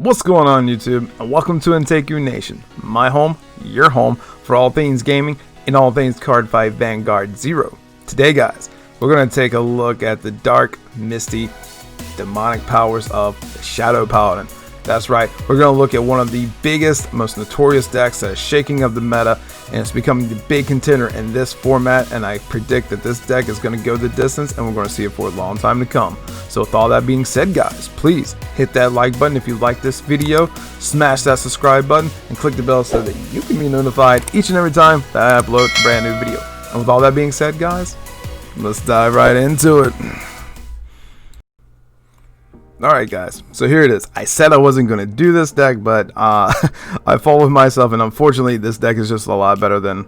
What's going on YouTube, and welcome to Anteiku Nation, my home, your home, for all things gaming and all things Cardfight Vanguard 0. Today guys, we're going to take a look at the dark, misty, demonic powers of the Shadow Paladin. That's right, we're going to look at one of the biggest, most notorious decks that is shaking up the meta, and it's becoming the big contender in this format, and I predict that this deck is going to go the distance, and we're going to see it for a long time to come. So with all that being said guys, please hit that like button if you like this video, smash that subscribe button, and click the bell so that you can be notified each and every time that I upload a brand new video. And with all that being said guys, let's dive right into it. Alright guys, so here it is. I said I wasn't going to do this deck, but I followed myself, and unfortunately this deck is just a lot better than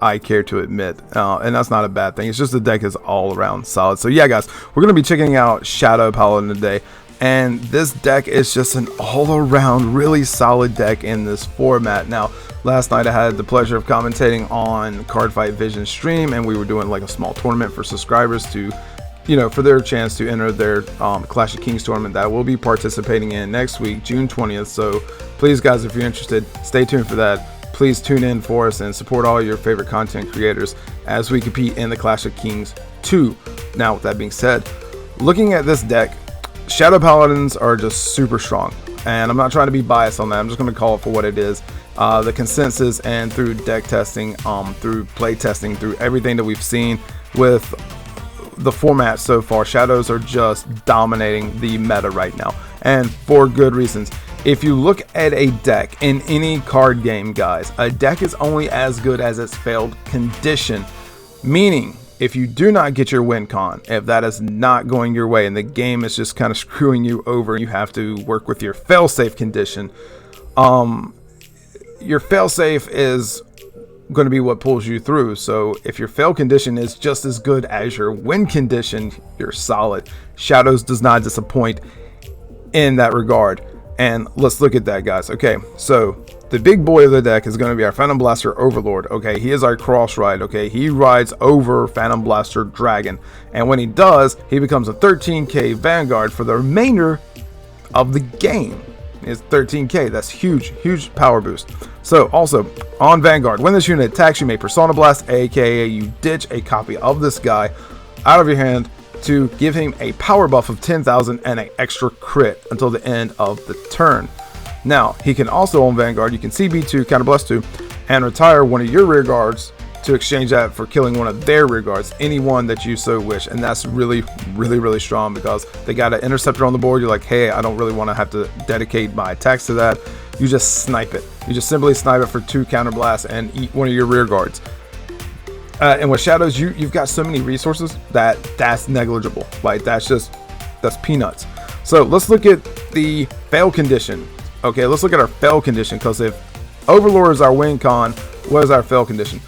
I care to admit, and that's not a bad thing. It's just the deck is all around solid. So yeah guys, we're going to be checking out Shadow Paladin today, and this deck is just an all around really solid deck in this format. Now last night I had the pleasure of commentating on Cardfight Vision stream, and we were doing like a small tournament for subscribers to, you know, for their chance to enter their Clash of Kings tournament that we'll be participating in next week, June 20th. So please guys, if you're interested, stay tuned for that. Please tune in for us and support all your favorite content creators as we compete in the Clash of Kings 2. Now with that being said, looking at this deck, Shadow Paladins are just super strong, and I'm not trying to be biased on that. I'm just going to call it for what it is. The consensus, and through deck testing, through play testing, through everything that we've seen with the format so far, Shadows are just dominating the meta right now, and for good reasons. If you look at a deck in any card game guys, a deck is only as good as its failed condition, meaning if you do not get your win con, if that is not going your way and the game is just kind of screwing you over, you have to work with your failsafe condition. Your failsafe is going to be what pulls you through. So if your fail condition is just as good as your win condition, you're solid. Shadows does not disappoint in that regard, and let's look at that guys. Okay, so the big boy of the deck is going to be our Phantom Blaster Overlord. Okay, he is our cross ride. Okay, he rides over Phantom Blaster Dragon, and when he does, he becomes a 13k Vanguard for the remainder of the game. It's 13k. That's huge power boost. So also on Vanguard, when this unit attacks, you may Persona Blast, aka you ditch a copy of this guy out of your hand to give him a power buff of 10,000 and an extra crit until the end of the turn. Now he can also, on Vanguard, you can CB2, counter blast 2, and retire one of your rear guards to exchange that for killing one of their rear guards, anyone that you so wish. And that's really strong, because they got an interceptor on the board. You're like, hey, I don't really want to have to dedicate my attacks to that. You just snipe it. You just simply snipe it for 2 counter blasts and eat one of your rear guards. And with Shadows, you've got so many resources that's negligible. Like that's peanuts. So let's look at the fail condition. Okay, let's look at our fail condition, because if Overlord is our win con, what is our fail condition?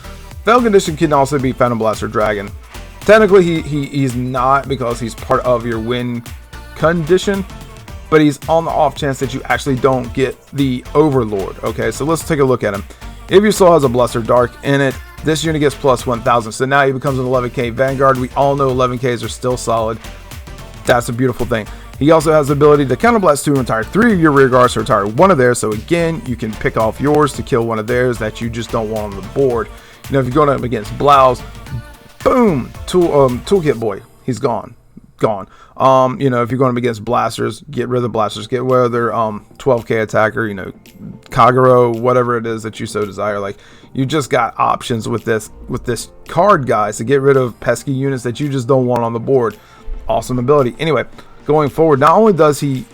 Fail condition can also be Phantom Blaster Dragon. Technically he's not, because he's part of your win condition, but he's on the off chance that you actually don't get the Overlord. Okay, so let's take a look at him. If your soul has a Bluster Dark in it, this unit gets plus 1,000, so now he becomes an 11k Vanguard. We all know 11ks are still solid. That's a beautiful thing. He also has the ability to counter blast 2 and retire 3 of your rear guards to retire 1 of theirs. So again, you can pick off yours to kill one of theirs that you just don't want on the board. You know, if you're going up against Blouse, boom, toolkit boy, he's gone. You know, if you're going up against Blasters, get rid of the Blasters, get rid of their 12k attacker, you know, Kagero, whatever it is that you so desire. Like, you just got options with this card guys to get rid of pesky units that you just don't want on the board. Awesome ability. Anyway, going forward, not only does he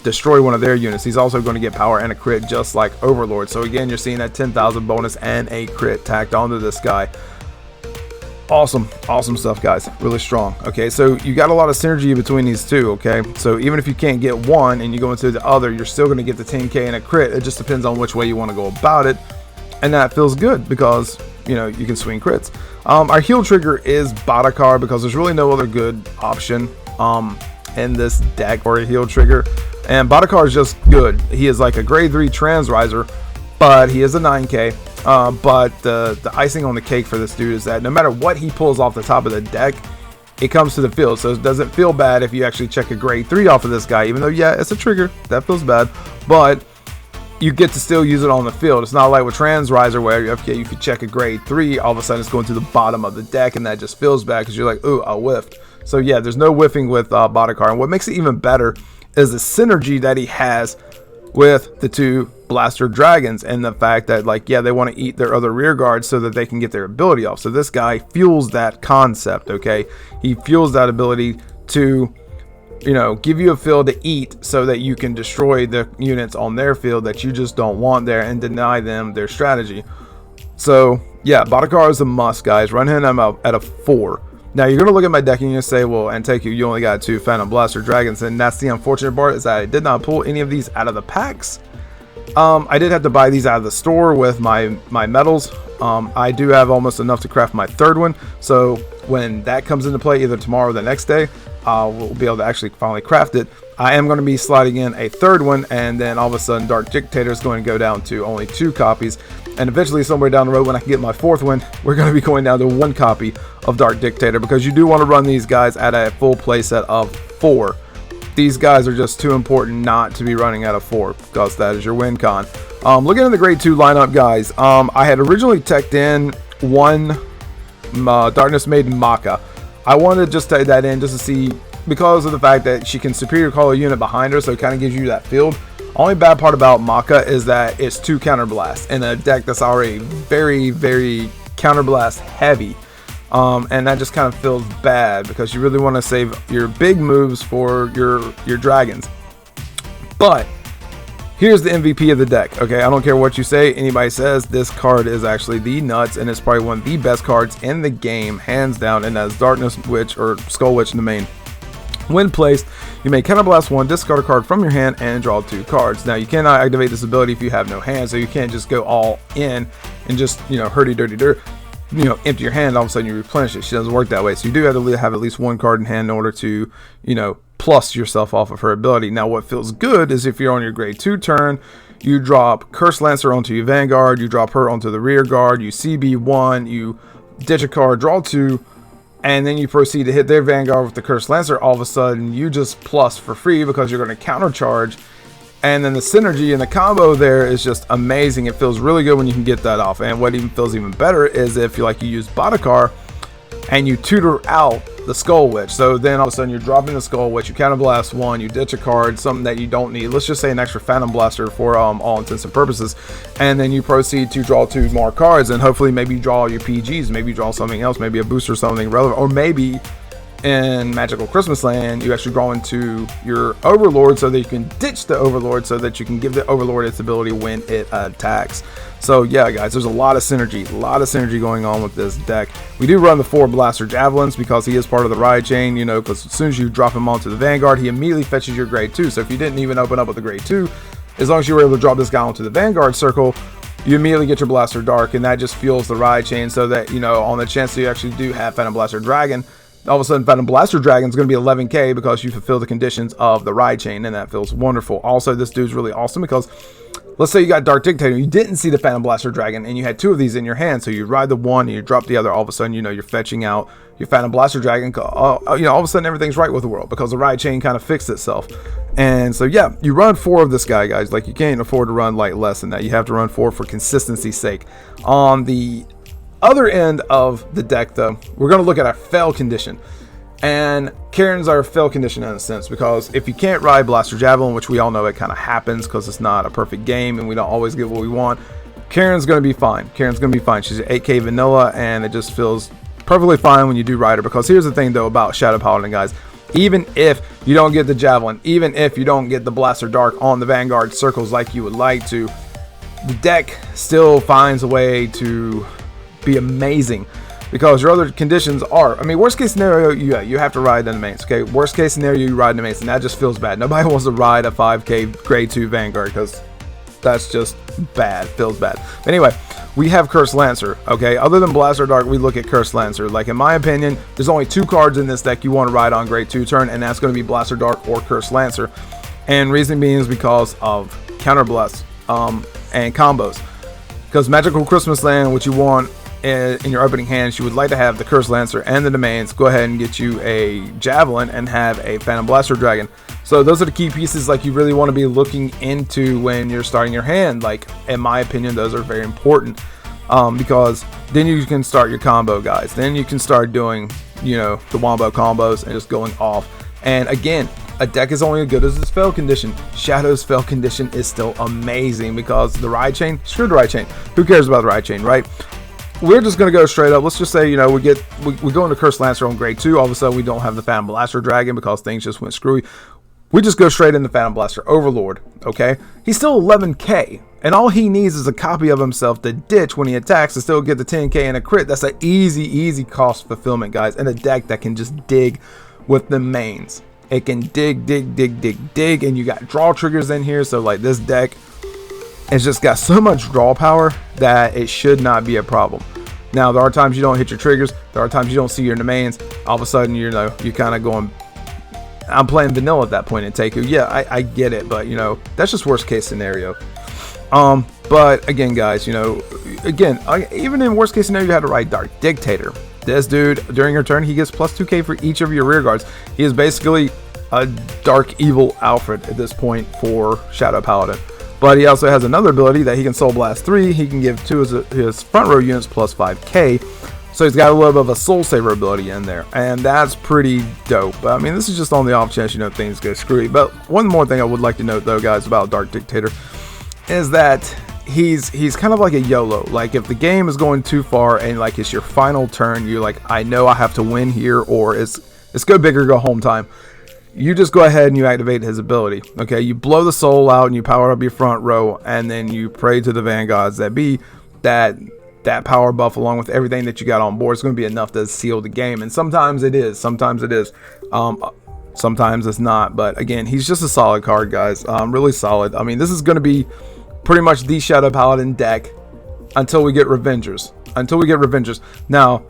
destroy one of their units, he's also going to get power and a crit just like Overlord. So again, you're seeing that 10,000 bonus and a crit tacked onto this guy. Awesome stuff guys, really strong. Okay, so you got a lot of synergy between these two. Okay, so even if you can't get one and you go into the other, you're still going to get the 10k and a crit. It just depends on which way you want to go about it, and that feels good because, you know, you can swing crits. Our heal trigger is Badakar, because there's really no other good option in this deck or a heal trigger, and Badakar is just good. He is like a grade 3 trans riser, but he is a 9k. But the icing on the cake for this dude is that no matter what he pulls off the top of the deck, it comes to the field. So it doesn't feel bad if you actually check a grade 3 off of this guy, even though, yeah, it's a trigger. That feels bad. But you get to still use it on the field. It's not like with Transriser where okay, you could check a grade 3, all of a sudden it's going to the bottom of the deck, and that just feels bad because you're like, ooh, I whiffed. So yeah, there's no whiffing with Botakar. And what makes it even better is the synergy that he has with the 2 Blaster Dragons, and the fact that, like, yeah, they want to eat their other rear guards so that they can get their ability off. So this guy fuels that concept, okay? He fuels that ability to, you know, give you a field to eat so that you can destroy the units on their field that you just don't want there and deny them their strategy. So yeah, Botakar is a must, guys. Run him out at a 4. Now you're going to look at my deck and you're going to say, well, Anteiku, you only got 2 Phantom Blaster Dragons, and that's the unfortunate part, is that I did not pull any of these out of the packs. I did have to buy these out of the store with my metals. I do have almost enough to craft my 3rd one, so when that comes into play, either tomorrow or the next day, we'll be able to actually finally craft it. I am going to be sliding in a 3rd one, and then all of a sudden Dark Dictator is going to go down to only 2 copies, and eventually somewhere down the road when I can get my 4th one, we're going to be going down to 1 copy of Dark Dictator, because you do want to run these guys at a full playset of 4. These guys are just too important not to be running out of 4, because that is your win con. Looking at the grade 2 lineup, guys, I had originally teched in 1 Darkness Maiden Maka. I wanted to just take that in just to see, because of the fact that she can superior call a unit behind her, so it kind of gives you that field. Only bad part about Maka is that it's 2 counterblast in a deck that's already very, very counterblast heavy. And that just kind of feels bad, because you really want to save your big moves for your dragons. But here's the MVP of the deck, okay? I don't care what you say, anybody says, this card is actually the nuts, and it's probably one of the best cards in the game, hands down, and that's Darkness Witch, or Skull Witch in the main. When placed, you may counterblast 1, discard a card from your hand, and draw 2 cards. Now, you cannot activate this ability if you have no hand, so you can't just go all in and just, you know, hurdy-dirty-dirt, you know, empty your hand, all of a sudden you replenish it. She doesn't work that way. So you do have to have at least 1 card in hand in order to, you know, plus yourself off of her ability. Now, what feels good is if you're on your grade 2 turn, you drop Curse Lancer onto your Vanguard, you drop her onto the rear guard, you CB 1, you ditch a card, draw 2, and then you proceed to hit their Vanguard with the Curse Lancer. All of a sudden, you just plus for free, because you're going to countercharge. And then the synergy and the combo there is just amazing. It feels really good when you can get that off. And what even feels even better is if you use Botakar and you tutor out the Skull Witch. So then all of a sudden you're dropping the Skull Witch, you counterblast 1, you ditch a card, something that you don't need. Let's just say an extra Phantom Blaster for all intents and purposes. And then you proceed to draw 2 more cards, and hopefully maybe you draw your PGs, maybe you draw something else, maybe a booster, something relevant, or maybe in Magical Christmas Land, you actually draw into your Overlord so that you can ditch the Overlord so that you can give the Overlord its ability when it attacks. So yeah, guys, there's a lot of synergy going on with this deck. We do run the 4 Blaster Javelins because he is part of the Riot Chain, you know, because as soon as you drop him onto the Vanguard, he immediately fetches your grade 2. So if you didn't even open up with the grade 2, as long as you were able to drop this guy onto the Vanguard circle, you immediately get your Blaster Dark, and that just fuels the Riot Chain so that, you know, on the chance that you actually do have Phantom Blaster Dragon, all of a sudden Phantom Blaster Dragon is going to be 11k because you fulfill the conditions of the Ride Chain, and that feels wonderful. Also, this dude's really awesome because let's say you got Dark Dictator, you didn't see the Phantom Blaster Dragon, and you had 2 of these in your hand, so you ride the one and you drop the other. All of a sudden, you know, you're fetching out your Phantom Blaster Dragon. You know, all of a sudden everything's right with the world because the Ride Chain kind of fixed itself. And so yeah, you run 4 of this guy, guys. Like, you can't afford to run like less than that. You have to run 4 for consistency's sake. On the other end of the deck, though, we're going to look at our fail condition. And Karen's our fail condition in a sense, because if you can't ride Blaster Javelin, which we all know it kind of happens because it's not a perfect game and we don't always get what we want, Karen's going to be fine. Karen's going to be fine. She's an 8k vanilla, and it just feels perfectly fine when you do ride her. Because here's the thing, though, about Shadow Paladin, guys. Even if you don't get the Javelin, even if you don't get the Blaster Dark on the Vanguard circles like you would like to, the deck still finds a way to be amazing. Because your other conditions are, I mean, worst case scenario, you have to ride the mains, okay? Worst case scenario, you ride the mains, and that just feels bad. Nobody wants to ride a 5k grade 2 Vanguard because that's just bad, feels bad. But anyway, we have Curse Lancer, okay? Other than Blaster Dark, we look at Curse Lancer. Like, in my opinion, there's only 2 cards in this deck you want to ride on grade 2 turn, and that's going to be Blaster Dark or Curse Lancer. And reason being is because of counterblast and combos. Because Magical Christmas Land, what you want in your opening hands, you would like to have the Curse Lancer and the Domains. Go ahead and get you a Javelin and have a Phantom Blaster Dragon. So those are the key pieces like you really want to be looking into when you're starting your hand. Like, in my opinion, those are very important, because then you can start your combo, guys. Then you can start doing, you know, the wombo combos and just going off. And again, a deck is only as good as its fail condition. Shadow's fail condition is still amazing because the ride chain, screw the ride chain. Who cares about the ride chain, right? We're just going to go straight up. Let's just say, you know, we go into Curse Lancer on grade 2. All of a sudden, we don't have the Phantom Blaster Dragon because things just went screwy. We just go straight into Phantom Blaster Overlord, okay? He's still 11k, and all he needs is a copy of himself to ditch when he attacks to still get the 10k and a crit. That's an easy cost fulfillment, guys, and a deck that can just dig with the mains. It can dig, and you got draw triggers in here, so like this deck, it's just got so much draw power that it should not be a problem. Now, there are times you don't hit your triggers. There are times you don't see your domains. All of a sudden, you know, you're kind of going, I'm playing vanilla at that point in Anteiku. Yeah, I get it, but, you know, that's just worst case scenario. But again, guys, you know, again, even in worst case scenario, you had to ride Dark Dictator. This dude, during your turn, he gets plus 2k for each of your rear guards. He is basically a dark evil Alfred at this point for Shadow Paladin. But he also has another ability that he can Soul Blast 3. He can give 2 of his front row units plus 5k. So he's got a little bit of a Soul Saver ability in there. And that's pretty dope. I mean, this is just on the off chance, you know, things go screwy. But one more thing I would like to note, though, guys, about Dark Dictator is that he's kind of like a YOLO. Like, if the game is going too far and, like, it's your final turn, you're like, I know I have to win here, or it's go big or go home time. You just go ahead and you activate his ability. Okay, you blow the soul out and you power up your front row, and then you pray to the Vanguards that be that power buff along with everything that you got on board is going to be enough to seal the game. And sometimes it is, sometimes it's not. But again, he's just a solid card, guys. Really solid. I mean, this is going to be pretty much the Shadow Paladin deck until we get Revengers. Now,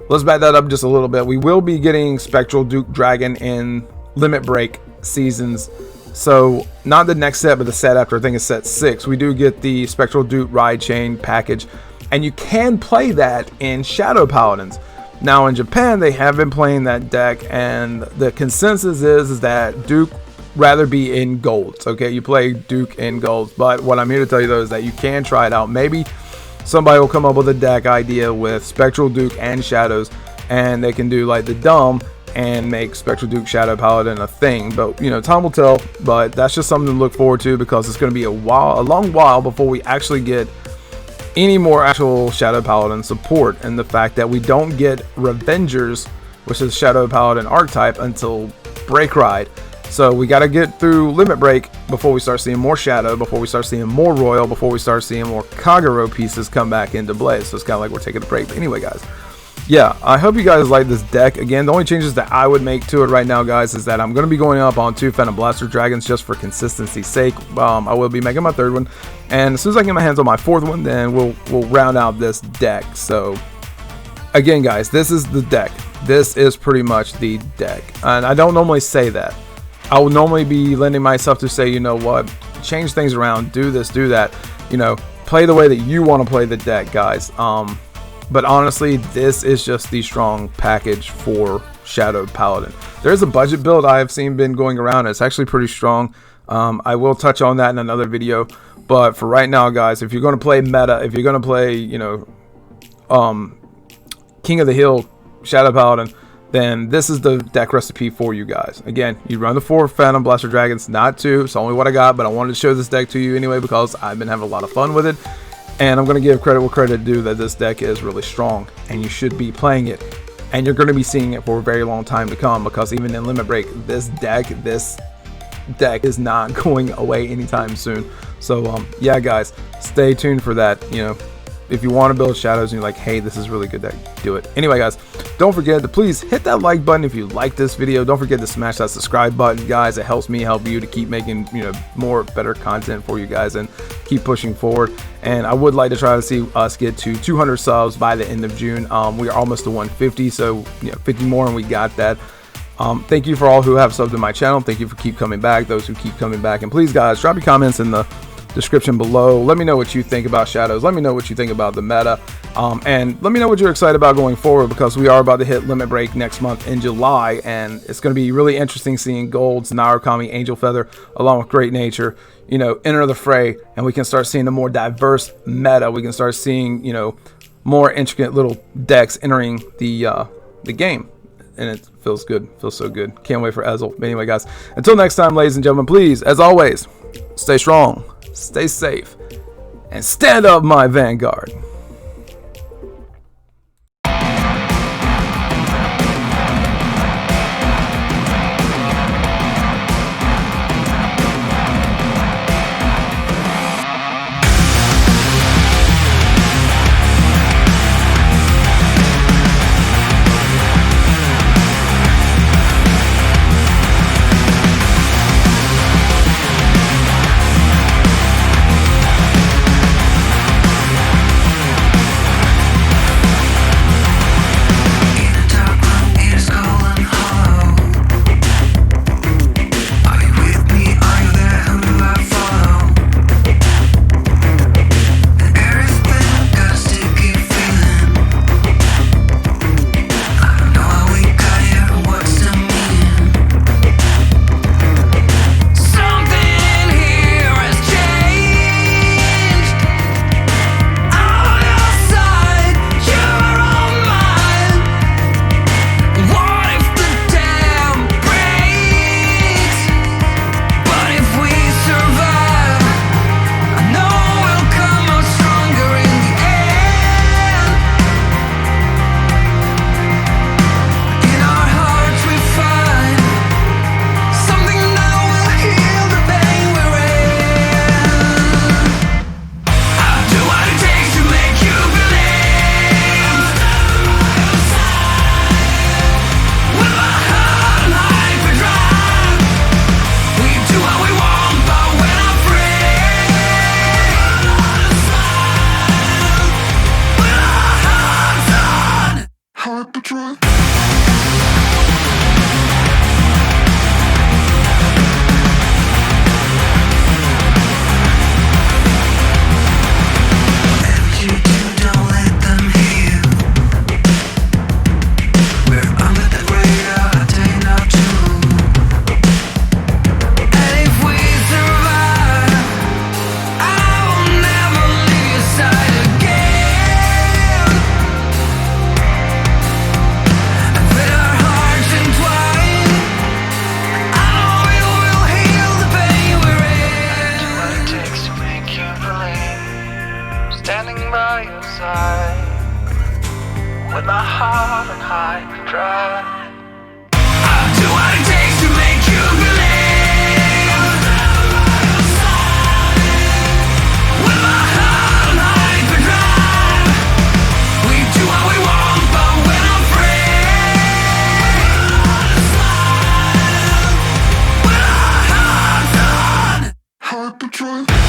let's back that up just a little bit. We will be getting Spectral Duke Dragon in Limit Break seasons, so not the next set, but the set after. I think it's set 6. We do get the Spectral Duke Ride Chain package, and you can play that in Shadow Paladins. Now in Japan, they have been playing that deck, and the consensus is that Duke rather be in golds. Okay, you play Duke in golds, but what I'm here to tell you though is that you can try it out. Maybe somebody will come up with a deck idea with Spectral Duke and Shadows, and they can do like the dumb and make Spectral Duke Shadow Paladin a thing. But you know, time will tell. But that's just something to look forward to, because it's going to be a long while before we actually get any more actual Shadow Paladin support. And the fact that we don't get Revengers, which is Shadow Paladin archetype, until Break Ride. So we got to get through Limit Break before we start seeing more Shadow, before we start seeing more Royal, before we start seeing more Kagero pieces come back into play. So it's kind of like we're taking a break. But anyway, guys, yeah, I hope you guys like this deck. Again, the only changes that I would make to it right now, guys, is that I'm going to be going up on 2 Phantom Blaster Dragons just for consistency's sake. I will be making my 3rd one, and as soon as I get my hands on my 4th one, then we'll round out this deck. So again, guys, this is the deck. This is pretty much the deck, and I don't normally say that. I would normally be lending myself to say, you know what, change things around, do this, do that, you know, play the way that you want to play the deck, guys. But honestly, this is just the strong package for Shadow Paladin. There's a budget build I have seen been going around. It's actually pretty strong. I will touch on that in another video. But for right now, guys, if you're going to play meta, if you're going to play, you know, King of the Hill Shadow Paladin, then this is the deck recipe for you guys. Again, you run the 4 Phantom Blaster Dragons, not 2. It's only what I got, but I wanted to show this deck to you anyway because I've been having a lot of fun with it. And I'm going to give credit where credit due that this deck is really strong, and you should be playing it. And you're going to be seeing it for a very long time to come, because even in Limit Break, this deck is not going away anytime soon. So yeah, guys, stay tuned for that. You know, if you want to build Shadows and you're like, hey, this is really good deck, do it. Anyway, guys, don't forget to please hit that like button if you like this video. Don't forget to smash that subscribe button, guys. It helps me help you to keep making, you know, more better content for you guys and keep pushing forward. And I would like to try to see us get to 200 subs by the end of June. We are almost to 150, so you know, 50 more and we got that. Thank you for all who have subbed to my channel. Thank you for keep coming back, those who keep coming back. And please, guys, drop your comments in the description below. Let me know what you think about Shadows. Let me know what you think about the meta. And let me know what you're excited about going forward, because we are about to hit Limit Break next month in July, and it's going to be really interesting seeing Golds, Narukami, Angel Feather, along with Great Nature, enter the fray, and we can start seeing a more diverse meta. We can start seeing, more intricate little decks entering the game, and it feels good. Feels so good. Can't wait for Ezel. But anyway, guys, until next time, ladies and gentlemen, please, as always, stay strong, stay safe, and stand up, my Vanguard. With my heart on high and dry, I'll do what it takes to make you believe. With my heart on high and dry, we do what we want, but we're not free. With our hearts on hyperdrive.